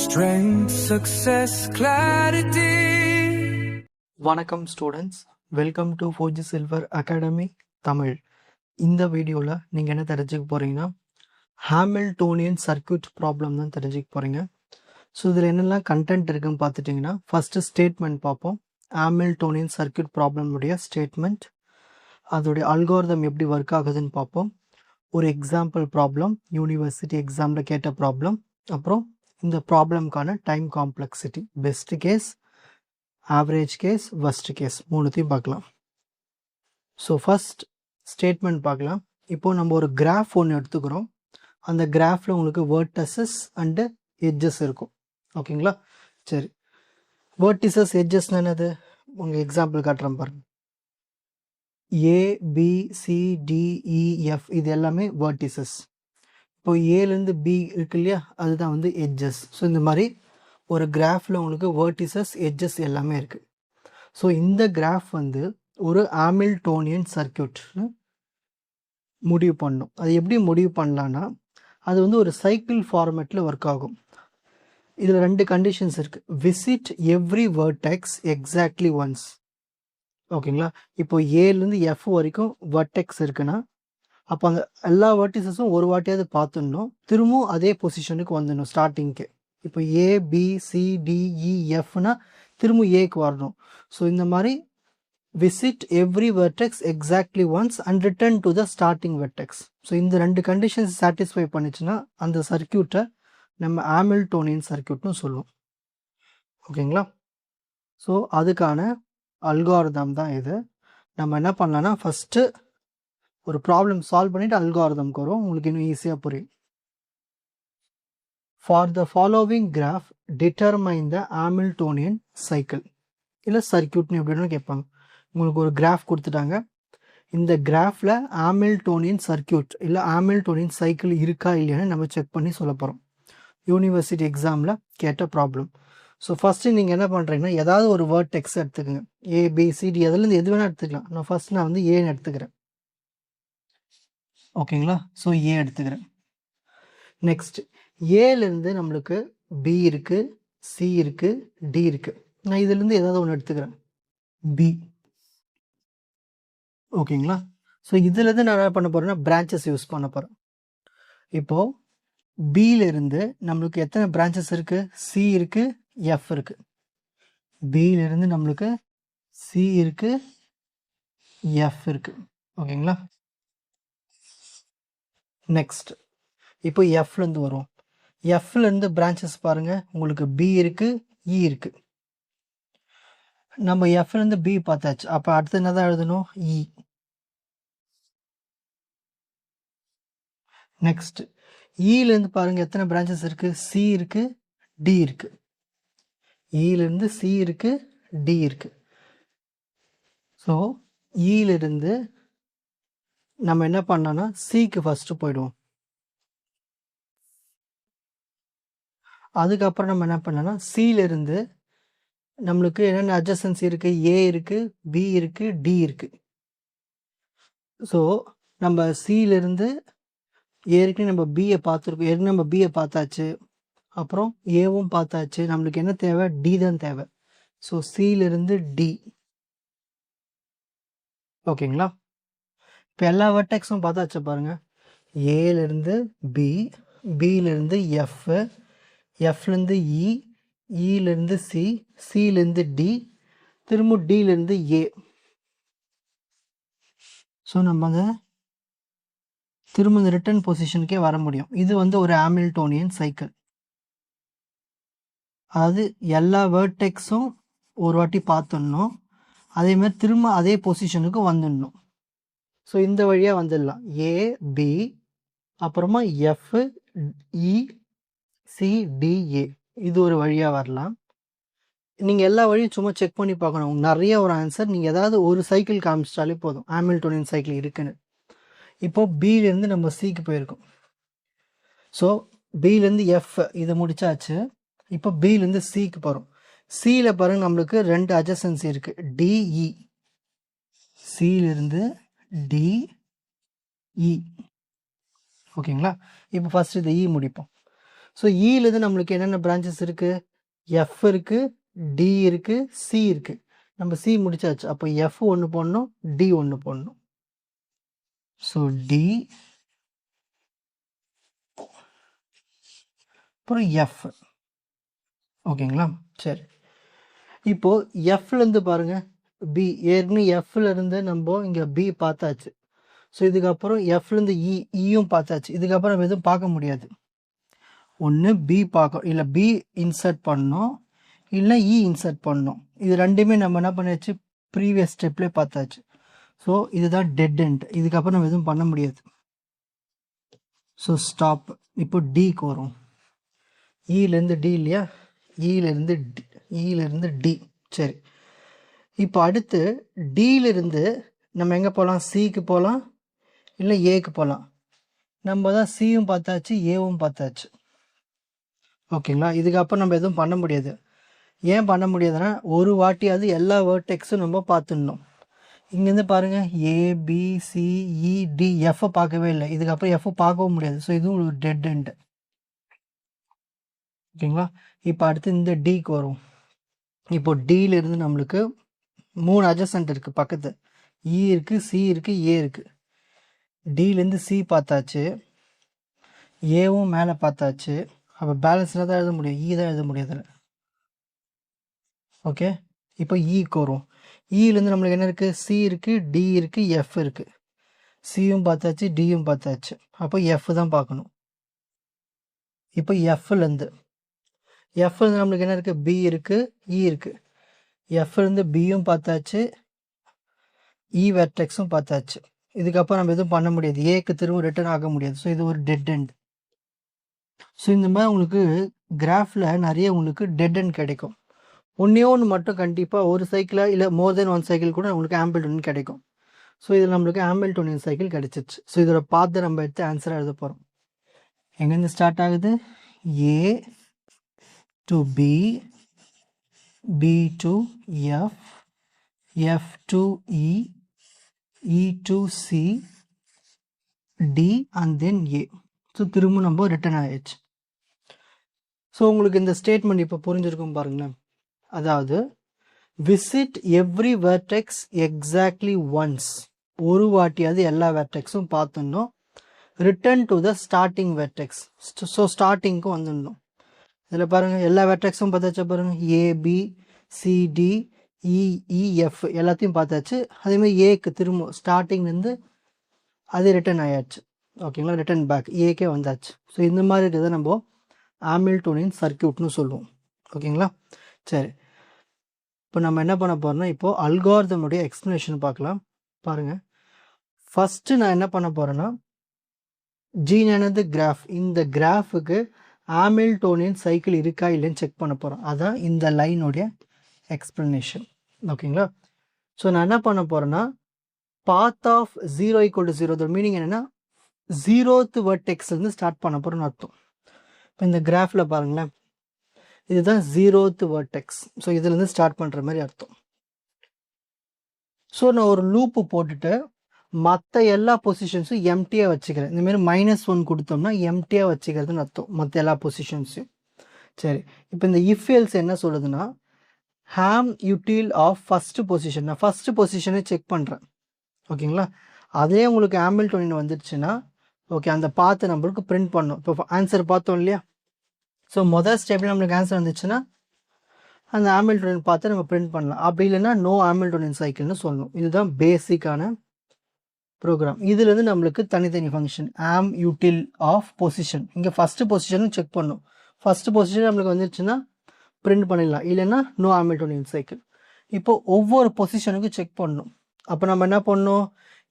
Strength, success, clarity. வணக்கம் students, welcome to four G silver academy Tamil. இந்த வீடியோவில் நீங்கள் என்ன தெரிஞ்சுக்க போகிறீங்கன்னா, ஹாமில்டோனியன் சர்க்யூட் ப்ராப்ளம் தான் தெரிஞ்சுக்க போகிறீங்க. ஸோ இதில் என்னெல்லாம் கண்டென்ட் இருக்குன்னு பார்த்துட்டிங்கன்னா, ஃபஸ்ட்டு ஸ்டேட்மெண்ட் பார்ப்போம். ஹாமில்டோனியன் சர்க்யூட் ப்ராப்ளமுடைய ஸ்டேட்மெண்ட், அதோடைய அல்காரிதம் எப்படி ஒர்க் ஆகுதுன்னு பார்ப்போம். ஒரு எக்ஸாம்பிள் ப்ராப்ளம், யூனிவர்சிட்டி எக்ஸாமில் கேட்ட ப்ராப்ளம், அப்புறம் இந்த ப்ராப்ளம்கான time complexity, best case, average case, worst case, மூணுத்தையும் பார்க்கலாம். ஸோ ஃபஸ்ட் ஸ்டேட்மெண்ட் பார்க்கலாம். இப்போது நம்ம ஒரு கிராஃப் ஒன்று எடுத்துக்கிறோம். அந்த கிராஃபில் உங்களுக்கு வேர்டசஸ் அண்டு எட்ஜஸ் இருக்கும். ஓகேங்களா? சரி, வேர்டிசஸ் எட்ஜஸ் என்னது? உங்கள் எக்ஸாம்பிள் காட்டுறேன் பாருங்கள். ABCDEF இது எல்லாமே வேர்டிசஸ். இப்போ ஏலேருந்து பி இருக்கு இல்லையா, அதுதான் வந்து எட்ஜஸ். ஸோ இந்த மாதிரி ஒரு கிராஃபில் உங்களுக்கு வேர்டிசஸ் எட்ஜஸ் எல்லாமே இருக்குது. ஸோ இந்த கிராஃப் வந்து ஒரு ஹாமில்டோனியன் சர்க்யூட்னு முடிவு பண்ணும். அது எப்படி முடிவு பண்ணலான்னா, அது வந்து ஒரு சைக்கிள் ஃபார்மேட்டில் ஒர்க் ஆகும். இதில் ரெண்டு கண்டிஷன்ஸ் இருக்குது. Visit every vertex exactly once. ஓகேங்களா? இப்போ ஏலேருந்து எஃப் வரைக்கும் வேர்டெக்ஸ் இருக்குன்னா, அப்போ அந்த எல்லா வேர்டிசஸும் ஒரு வாட்டியாவது பார்த்துடணும், திரும்பவும் அதே பொசிஷனுக்கு வந்துடணும் ஸ்டார்டிங்க்கு. இப்போ ABCDEFனா திரும்ப ஏக்கு வரணும். ஸோ இந்த மாதிரி visit every vertex exactly once and return to the starting vertex. So இந்த ரெண்டு கண்டிஷன்ஸ் சாட்டிஸ்ஃபை பண்ணிச்சுன்னா அந்த சர்க்யூட்டை நம்ம ஹாமில்டோனியன் சர்க்யூட்னு சொல்லுவோம். ஓகேங்களா? ஸோ அதுக்கான அல்காரிதம் தான் இது. நம்ம என்ன பண்ணலான்னா, ஃபஸ்ட்டு ஒரு ப்ராப்ளம் சால்வ் பண்ணிவிட்டு அல்காரிதம்க்கு வரும், உங்களுக்கு இன்னும் ஈஸியாக புரியும். For the following graph, determine the Hamiltonian cycle. இல்லை சர்க்யூட்னு எப்படின்னு கேட்பாங்க. உங்களுக்கு ஒரு கிராஃப் கொடுத்துட்டாங்க. இந்த கிராஃபில் ஹாமில்டோனியன் சர்க்யூட் இல்லை ஹாமில்டோனியன் சைக்கிள் இருக்கா இல்லையான்னு நம்ம செக் பண்ணி சொல்ல போகிறோம். யூனிவர்சிட்டி எக்ஸாமில் கேட்ட ப்ராப்ளம். ஸோ ஃபஸ்ட்டு நீங்கள் என்ன பண்ணுறீங்கன்னா, ஏதாவது ஒரு வேர்டெக்ஸ் எடுத்துக்கோங்க. ABCD அதுலேருந்து எது வேணால் எடுத்துக்கலாம். நான் வந்து ஏன்னு எடுத்துக்கிறேன். ஓகேங்களா? ஸோ ஏ எடுத்துக்கிறேன். நெக்ஸ்ட் ஏலேருந்து நம்மளுக்கு பி இருக்குது, சி இருக்குது, டி இருக்குது. நான் இதுலேருந்து ஏதாவது ஒன்று எடுத்துக்கிறேன், பி. ஓகேங்களா? ஸோ இதுலேருந்து நான் என்ன பண்ண போகிறேன்னா, பிரான்ச்சஸ் யூஸ் பண்ண போகிறேன். இப்போது பியிலிருந்து நம்மளுக்கு எத்தனை பிரான்ச்சஸ் இருக்குது? சி இருக்குது, எஃப் இருக்குது. பியிலிருந்து நம்மளுக்கு சி இருக்குது, எஃப் இருக்குது. ஓகேங்களா? நெக்ஸ்ட் இப்போ எஃப்லேருந்து வரும். எஃப்லேருந்து பிரான்ச்சஸ் பாருங்கள், உங்களுக்கு பி இருக்குது, இ இருக்குது. நம்ம எஃப்லேருந்து பி பார்த்தாச்சு. அப்போ அடுத்து என்ன தான் எழுதணும்? இ. நெக்ஸ்ட் இலேருந்து பாருங்கள் எத்தனை பிரான்ச்சஸ் இருக்குது? சி இருக்குது, டி இருக்குது. இலேருந்து சி இருக்குது, டி இருக்குது. ஸோ இலிருந்து நம்ம என்ன பண்ணோன்னா, சிக்கு ஃபஸ்ட்டு போயிடுவோம். அதுக்கப்புறம் நம்ம என்ன பண்ணோன்னா, சியிலிருந்து நம்மளுக்கு என்னென்ன அட்ஜசன்சி இருக்குது? ஏ இருக்குது, பி இருக்குது, டி இருக்குது. ஸோ நம்ம சியிலிருந்து ஏற்கனவே நம்ம பியை பார்த்துருக்கோம். ஏற்கனவே நம்ம பியை பார்த்தாச்சு, அப்புறம் ஏவும் பார்த்தாச்சு. நம்மளுக்கு என்ன தேவை? டி தான் தேவை. ஸோ சியிலிருந்து டி. ஓகேங்களா? இப்போ எல்லா வெர்டெக்ஸும் பார்த்தாச்சு பாருங்கள். ஏலேருந்து பி, பியிலேருந்து எஃப், எஃப்லேருந்து இ, இலேருந்து சி, சிலேருந்து டி, திரும்ப டிலேருந்து ஏ. ஸோ நம்ம அந்த திரும்ப இந்த ரிட்டர்ன் பொசிஷனுக்கே வர முடியும். இது வந்து ஒரு ஹாமில்டோனியன் சைக்கிள். அதாவது எல்லா வேர்டெக்ஸும் ஒரு வாட்டி பார்த்துடணும், அதேமாதிரி திரும்ப அதே பொசிஷனுக்கு வந்துடணும். ஸோ இந்த வழியாக வந்துடலாம். ஏ, பி, அப்புறமா எஃப், இ, சி, டி, ஏ. இது ஒரு வழியாக வரலாம். நீங்கள் எல்லா வழியும் சும்மா செக் பண்ணி பார்க்கணும். நிறைய ஒரு ஆன்சர் நீங்கள் ஏதாவது ஒரு சைக்கிள் காமிச்சிட்டாலே போதும், ஹாமில்டோனியன் சைக்கிள் இருக்குன்னு. இப்போது பியிலேருந்து நம்ம சிக்கு போயிருக்கோம். ஸோ பியிலேருந்து எஃப் இதை முடிச்சாச்சு. இப்போ பியிலேருந்து சிக்கு போகிறோம். சியில் பாருங்கள், நம்மளுக்கு ரெண்டு அட்ஜசன்சி இருக்குது, டிஇ. சியிலிருந்து டிஇ. ஓகேங்களா? இப்போ ஃபஸ்ட்டு இந்த இ முடிப்போம். ஸோ இலேருந்து நம்மளுக்கு என்னென்ன பிரான்ச்சஸ் இருக்குது, எஃப் இருக்குது, டி இருக்குது, சி இருக்குது. நம்ம சி முடிச்சாச்சு. அப்போ எஃப் ஒன்று போடணும், டி ஒன்று போடணும். ஸோ டி அப்புறம் எஃப். ஓகேங்களா? சரி, இப்போது எஃப்லேருந்து பாருங்கள் பி, ஏற்கனவே எஃப்லேருந்து நம்ம இங்கே பி பார்த்தாச்சு. ஸோ இதுக்கப்புறம் எஃப்லேருந்து இயும் பார்த்தாச்சு. இதுக்கப்புறம் நம்ம எதுவும் பார்க்க முடியாது. ஒன்று பி பார்க்க, இல்லை பி இன்சர்ட் பண்ணணும், இல்லை இன்சர்ட் பண்ணணும். இது ரெண்டுமே நம்ம என்ன பண்ணியாச்சு, ப்ரீவியஸ் ஸ்டெப்லேயே பார்த்தாச்சு. ஸோ இதுதான் டெட் எண்ட். இதுக்கப்புறம் நம்ம எதுவும் பண்ண முடியாது. So stop. இப்போ டிக்கு வரும். இலேருந்து டி இல்லையா, இலேருந்து டி. சரி, இப்போ அடுத்து டியிலிருந்து நம்ம எங்கே போகலாம், சிக்கு போகலாம், இல்லை ஏக்கு போகலாம். நம்ம தான் சியும் பார்த்தாச்சு, ஏவும் பார்த்தாச்சு. ஓகேங்களா? இதுக்கப்புறம் நம்ம எதுவும் பண்ண முடியாது. ஏன் பண்ண முடியாதுன்னா, ஒரு வாட்டியாவது எல்லா வேர்டெக்ஸும் நம்ம பார்த்துடணும். இங்கேருந்து பாருங்கள், ஏபிசிஇடி எஃப் பார்க்கவே இல்லை. இதுக்கப்புறம் எஃப் பார்க்கவும் முடியாது. ஸோ இதுவும் ஒரு டெட் எண்ட். ஓகேங்களா? இப்போ அடுத்து இந்த டிக்கு வரும். இப்போ டியிலிருந்து நம்மளுக்கு 3 அட்ஜசன்ட் இருக்குது பக்கத்து. இ இருக்குது, சி இருக்குது, ஏ இருக்குது. டியிலேருந்து சி பார்த்தாச்சு, ஏவும் மேலே பார்த்தாச்சு. அப்போ பேலன்ஸில் தான் எழுத முடியும், இ தான் எழுத முடியாதுல்ல. ஓகே, இப்போ இக்கு வரும். இலேருந்து நம்மளுக்கு என்ன இருக்குது, சி இருக்குது, டி இருக்குது, எஃப் இருக்குது. சியும் பார்த்தாச்சு, டியும் பார்த்தாச்சு. அப்போ எஃப் தான் பார்க்கணும். இப்போ எஃப்லேருந்து நம்மளுக்கு என்ன இருக்குது, பி இருக்குது, இ இருக்குது. எஃப்லேருந்து பியும் பார்த்தாச்சு, இ வெர்டெக்ஸும் பார்த்தாச்சு. இதுக்கப்புறம் நம்ம எதுவும் பண்ண முடியாது. ஏக்கு திரும்ப ரிட்டர்ன் ஆக முடியாது. ஸோ இது ஒரு டெட் எண்ட். ஸோ இந்த மாதிரி உங்களுக்கு கிராஃபில் நிறைய உங்களுக்கு டெட் எண்ட் கிடைக்கும். ஒன்றே ஒன்று மட்டும் கண்டிப்பாக ஒரு சைக்கிளாக இல்லை மோர் தென் ஒன் சைக்கிள் கூட உங்களுக்கு ஆம்பிள்டோனியன் கிடைக்கும். ஸோ இதில் நம்மளுக்கு ஆம்பிள்டோனியன் சைக்கிள் கிடைச்சிச்சு. ஸோ இதோட பார்த்து நம்ம எடுத்து ஆன்சராக எழுத போகிறோம். எங்கேருந்து ஸ்டார்ட் ஆகுது, A to B, B to F, F to E, E to C, D and then A. So திரும்ப நம்ம ரிட்டர்ன் ஆயிடுச்சு. ஸோ உங்களுக்கு இந்த ஸ்டேட்மெண்ட் இப்போ புரிஞ்சிருக்கும் பாருங்களேன். அதாவது visit every vertex exactly once, ஒரு வாட்டியாவது எல்லா வெர்டெக்ஸும் பார்த்துடணும். Return to the starting vertex. So ஸ்டார்டிங்க்கு வந்துடணும். இதில் பாருங்கள், எல்லா வெர்டெக்ஸும் பார்த்தாச்சா பாருங்கள், ஏபி சிடி இஎஃப் எல்லாத்தையும் பார்த்தாச்சு. அதேமாதிரி ஏக்கு திரும்ப ஸ்டார்டிங்லேருந்து அது ரிட்டர்ன் ஆயாச்சு. ஓகேங்களா? ரிட்டர்ன் பேக் ஏக்கே வந்தாச்சு. ஸோ இந்த மாதிரி இருக்கிறத நம்ம ஹாமில்டோனியன் சர்க்கியூட்னு சொல்லுவோம். ஓகேங்களா? சரி, இப்போ நம்ம என்ன பண்ண போகிறோம்னா, இப்போது அல்காரிதமுடைய எக்ஸ்ப்ளனேஷன் பார்க்கலாம். பாருங்கள், ஃபஸ்ட்டு நான் என்ன பண்ண போகிறேன்னா, ஜீனானது கிராஃப், இந்த கிராஃபுக்கு ஹாமில்டோனியன் சைக்கிள் இருக்கா இல்லைன்னு செக் பண்ண போகிறோம். அதான் இந்த லைனுடைய எக்ஸ்ப்ளனேஷன். ஓகேங்களா? ஸோ நான் என்ன பண்ண போகிறேன்னா, பாத் ஆஃப் 0 = 0, அதோட மீனிங் என்னென்னா 0th வெர்டெக்ஸ்லேருந்து ஸ்டார்ட் பண்ண போகிறோன்னு அர்த்தம். இப்போ இந்த கிராஃபில் பாருங்களேன், இதுதான் 0th வெர்டெக்ஸ். ஸோ இதுலேருந்து ஸ்டார்ட் பண்ணுற மாதிரி அர்த்தம். ஸோ நான் ஒரு லூப்பு போட்டுட்டு மற்ற எல்லா பொசிஷன்ஸும் எம்டியாக வச்சுக்கிறேன். இந்தமாரி -1 கொடுத்தோம்னா எம்டியாக வச்சுக்கிறதுன்னு அர்த்தம், மற்ற எல்லா பொசிஷன்ஸையும். சரி, இப்போ இந்த இஃப் எல்ஸ் என்ன சொல்லுதுன்னா, ஹாம் யூட்டில் ஆஃப் ஃபஸ்ட்டு பொசிஷன். நான் ஃபஸ்ட்டு பொசிஷனை செக் பண்ணுறேன். ஓகேங்களா? அதே உங்களுக்கு ஹாமில்டோனியன் வந்துடுச்சுன்னா, ஓகே, அந்த பார்த்து நம்மளுக்கு பிரிண்ட் பண்ணணும். இப்போ ஆன்சர் பார்த்தோம் இல்லையா? ஸோ மொதல் ஸ்டெப்பில் நம்மளுக்கு ஆன்சர் வந்துச்சுன்னா அந்த ஹாமில்டோனியன் பார்த்து நம்ம பிரிண்ட் பண்ணலாம். அப்படி இல்லைன்னா நோ ஹாமில்டோனியன் சைக்கிள்னு சொல்லணும். இதுதான் பேசிக்கான ப்ரோக்ராம். இதுலேருந்து நம்மளுக்கு தனித்தனி ஃபங்க்ஷன். ஆம் யூட்டில் ஆஃப் பொசிஷன், இங்கே ஃபஸ்ட்டு பொசிஷனும் செக் பண்ணணும். ஃபஸ்ட்டு பொசிஷன் நம்மளுக்கு வந்துருச்சுன்னா பிரிண்ட் பண்ணிடலாம், இல்லைன்னா நோ ஹாமில்டோனியன் சைக்கிள். இப்போ ஒவ்வொரு பொசிஷனுக்கும் செக் பண்ணணும். அப்போ நம்ம என்ன பண்ணணும்,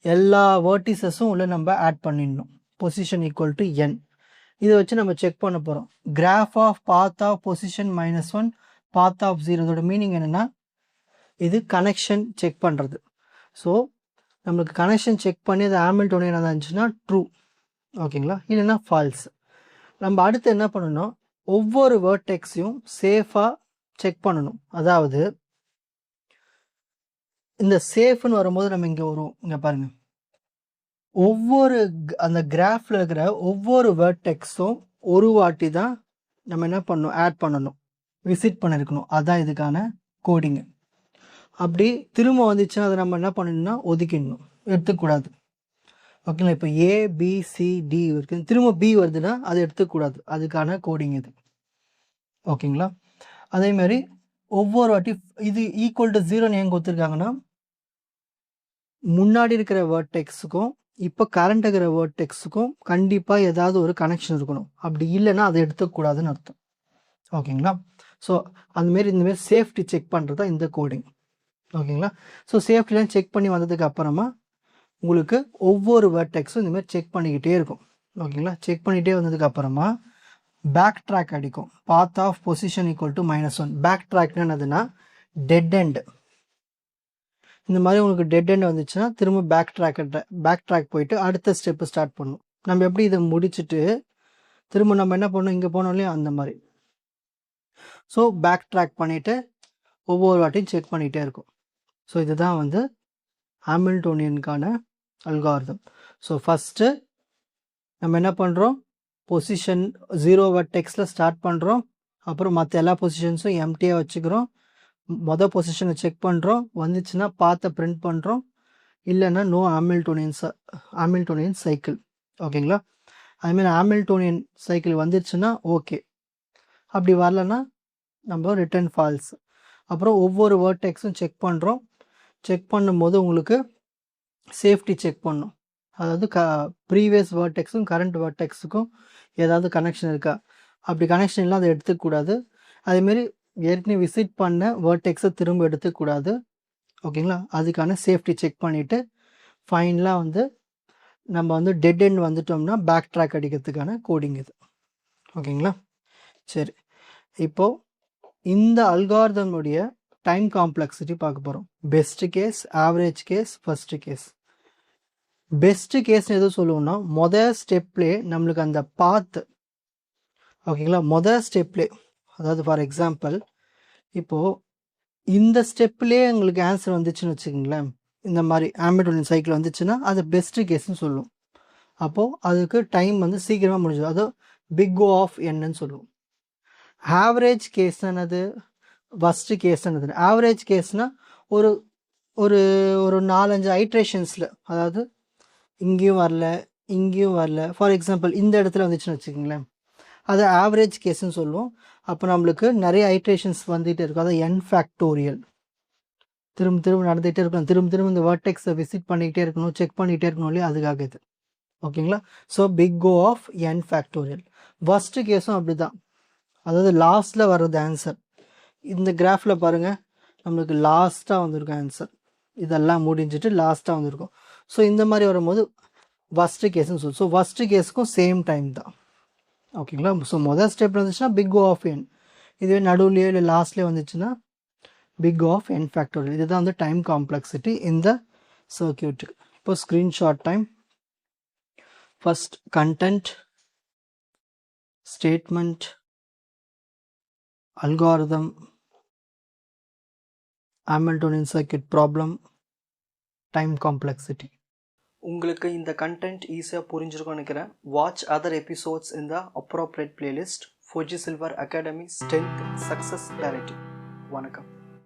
எல்லா வேர்டிசஸும் உள்ள நம்ம ஆட் பண்ணிடணும். Position = n. இதை வச்சு நம்ம செக் பண்ண போகிறோம். Graph of path of position -1 path of 0. இதோட மீனிங் என்னென்னா, இது கனெக்ஷன் செக் பண்ணுறது. ஸோ நம்மளுக்கு கனெக்ஷன் செக் பண்ணி அது ஹாமில்டோனியன் இருந்துச்சுன்னா ட்ரூ. ஓகேங்களா? இல்லைன்னா ஃபால்ஸ். நம்ம அடுத்து என்ன பண்ணணும், ஒவ்வொரு வேர்டெக்ஸையும் சேஃபாக செக் பண்ணணும். அதாவது இந்த சேஃப்னு வரும்போது நம்ம இங்கே வரும், இங்கே பாருங்கள், ஒவ்வொரு அந்த கிராஃபில் இருக்கிற ஒவ்வொரு வேர்டெக்ஸும் ஒரு வாட்டி தான் நம்ம என்ன பண்ணணும், ஆட் பண்ணணும், விசிட் பண்ணியிருக்கணும். அதுதான் இதுக்கான கோடிங்கு. அப்படி திரும்ப வந்துச்சுன்னா அதை நம்ம என்ன பண்ணணும்னா ஒதுக்கிடணும், எடுத்துக்கூடாது. ஓகேங்களா? இப்போ ABCD இருக்குது, திரும்ப B வருதுன்னா அதை எடுத்துக்கூடாது. அதுக்கான கோடிங் இது. ஓகேங்களா? அதேமாதிரி ஒவ்வொரு வாட்டி இது ஈக்குவல் டு 0ன்னு ஏன் கொடுத்துருக்காங்கன்னா, முன்னாடி இருக்கிற வேர்டெக்ஸுக்கும் இப்போ கரண்ட் இருக்கிற வேர்டெக்ஸுக்கும் கண்டிப்பாக ஏதாவது ஒரு கனெக்ஷன் இருக்கணும். அப்படி இல்லைன்னா அதை எடுத்துக்கூடாதுன்னு அர்த்தம். ஓகேங்களா? ஸோ அந்தமாரி இந்தமாரி சேஃப்டி செக் பண்ணுறது தான் இந்த கோடிங். ஓகேங்களா? ஸோ சேஃப்டிலாம் செக் பண்ணி வந்ததுக்கு அப்புறமா உங்களுக்கு ஒவ்வொரு வேர்டெக்ஸும் இந்தமாதிரி செக் பண்ணிக்கிட்டே இருக்கும். ஓகேங்களா? செக் பண்ணிகிட்டே வந்ததுக்கு அப்புறமா பேக் ட்ராக் அடிக்கும். Path of position equal to -1. Back ட்ராக்னா என்னதுன்னா டெட் எண்ட். இந்த மாதிரி உங்களுக்கு டெட் எண்ட் வந்துச்சுன்னா திரும்ப பேக் ட்ராக் போயிட்டு அடுத்த ஸ்டெப்பு ஸ்டார்ட் பண்ணணும். நம்ம எப்படி இதை முடிச்சுட்டு திரும்ப நம்ம என்ன பண்ணணும், இங்கே போனோம் இல்லையா, அந்த மாதிரி. ஸோ பேக் ட்ராக் பண்ணிவிட்டு ஒவ்வொரு வாட்டியும் செக் பண்ணிகிட்டே இருக்கும். ஸோ இதுதான் வந்து ஹாமில்டோனியனுக்கான அல்காரிதம். ஸோ ஃபஸ்ட்டு நம்ம என்ன பண்ணுறோம், பொசிஷன் 0 வெர்டெக்ஸில் ஸ்டார்ட் பண்ணுறோம். அப்புறம் மற்ற எல்லா பொசிஷன்ஸும் எம்டியாக வச்சுக்கிறோம். மொதல் பொசிஷனை செக் பண்ணுறோம், வந்துச்சுன்னா பாத்தை பிரிண்ட் பண்ணுறோம், இல்லைன்னா நோ ஹாமில்டோனியன் சைக்கிள். ஓகேங்களா? அதுமாதிரி ஹாமில்டோனியன் சைக்கிள் வந்துருச்சுன்னா ஓகே, அப்படி வரலன்னா நம்ம ரிட்டர்ன் ஃபால்ஸ். அப்புறம் ஒவ்வொரு வேர்டெக்ஸும் செக் பண்ணுறோம். செக் பண்ணும்போது உங்களுக்கு சேஃப்டி செக் பண்ணும். அதாவது ப்ரீவியஸ் வேர்டெக்ஸும் கரண்ட் வேர்டெக்ஸுக்கும் ஏதாவது கனெக்ஷன் இருக்கா, அப்படி கனெக்ஷன் இல்லை அதை எடுத்துக்கூடாது. அதேமாரி ஏற்கனவே விசிட் பண்ண வேர்டெக்ஸை திரும்ப எடுத்துக்கூடாது. ஓகேங்களா? அதுக்கான சேஃப்டி செக் பண்ணிவிட்டு ஃபைனலாக வந்து நம்ம வந்து டெட் எண்ட் வந்துட்டோம்னா பேக் ட்ராக் அடிக்கிறதுக்கான கோடிங் இது. ஓகேங்களா? சரி, இப்போது இந்த அல்காரிதமுடைய டைம் காம்ப்ளெக்சிட்டி பார்க்க போகிறோம். Best case, average case, first case. Best கேஸ்னு எதுவும் சொல்லுவோம்னா மொதல் ஸ்டெப்லே நம்மளுக்கு அந்த பாத்து, ஓகேங்களா, மொதல் ஸ்டெப்லே, அதாவது ஃபார் எக்ஸாம்பிள் இப்போது இந்த ஸ்டெப்லேயே எங்களுக்கு ஆன்சர் வந்துச்சுன்னு வச்சுக்கோங்களேன், இந்த மாதிரி ஹாமில்டோனியன் சைக்கிள் வந்துச்சுன்னா அது பெஸ்ட்டு கேஸ்ன்னு சொல்லுவோம். அப்போது அதுக்கு டைம் வந்து சீக்கிரமாக முடிஞ்சிடும். அது பிக் ஓ ஆஃப் என்னன்னு சொல்லுவோம். ஆவரேஜ் கேஸ்னது ஃபஸ்ட்டு கேஸ்னது. ஆவரேஜ் கேஸ்னால் ஒரு ஒரு ஒரு 4-5 ஐட்ரேஷன்ஸில், அதாவது இங்கேயும் வரல இங்கேயும் வரல, ஃபார் எக்ஸாம்பிள் இந்த இடத்துல வந்துச்சுன்னு வச்சுக்கோங்களேன், அது ஆவரேஜ் கேஸ்ன்னு சொல்லுவோம். அப்போ நம்மளுக்கு நிறைய ஐட்ரேஷன்ஸ் வந்துகிட்டே இருக்கும், அதாவது n ஃபேக்டோரியல். திரும்ப திரும்ப நடந்துகிட்டே இருக்கணும், திரும்ப திரும்ப இந்த வேர்டெக்ஸை விசிட் பண்ணிக்கிட்டே இருக்கணும், செக் பண்ணிகிட்டே இருக்கணும் இல்லையா, அதுக்காக இது. ஓகேங்களா? So big O of n factorial. First கேஸும் அப்படி தான், அதாவது லாஸ்ட்டில் வர்றது ஆன்சர். இந்த கிராஃபில் பாருங்கள், நம்மளுக்கு லாஸ்ட்டாக வந்திருக்கும் ஆன்சர், இதெல்லாம் முடிஞ்சிட்டு லாஸ்ட்டாக வந்திருக்கும். ஸோ இந்த மாதிரி வரும்போது ஃபஸ்ட்டு கேஸ்ன்னு சொல்லுவோம். ஸோ ஃபஸ்ட்டு கேஸுக்கும் சேம் டைம் தான். ஓகேங்களா? ஸோ மொதல் ஸ்டெப் வந்துச்சுன்னா பிக் ஓ ஆஃப் n, இதுவே நடுவுலையோ இல்லை லாஸ்ட்லேயே வந்துச்சுன்னா பிக் ஆஃப் n ஃபேக்டோரியல். இதுதான் வந்து டைம் காம்ப்ளெக்சிட்டி இந்த சர்க்கியூட். இப்போ screenshot time. First content, statement, algorithm, Hamiltonian circuit problem, time complexity. உங்களுக்கு இந்த கண்டென்ட் ஈஸியாக புரிஞ்சிருக்கும்னு நினைக்கிறேன். வாட்ச் அதர் எபிசோட்ஸ் இன் த appropriate playlist. Four G silver academy strength success clarity. வணக்கம்.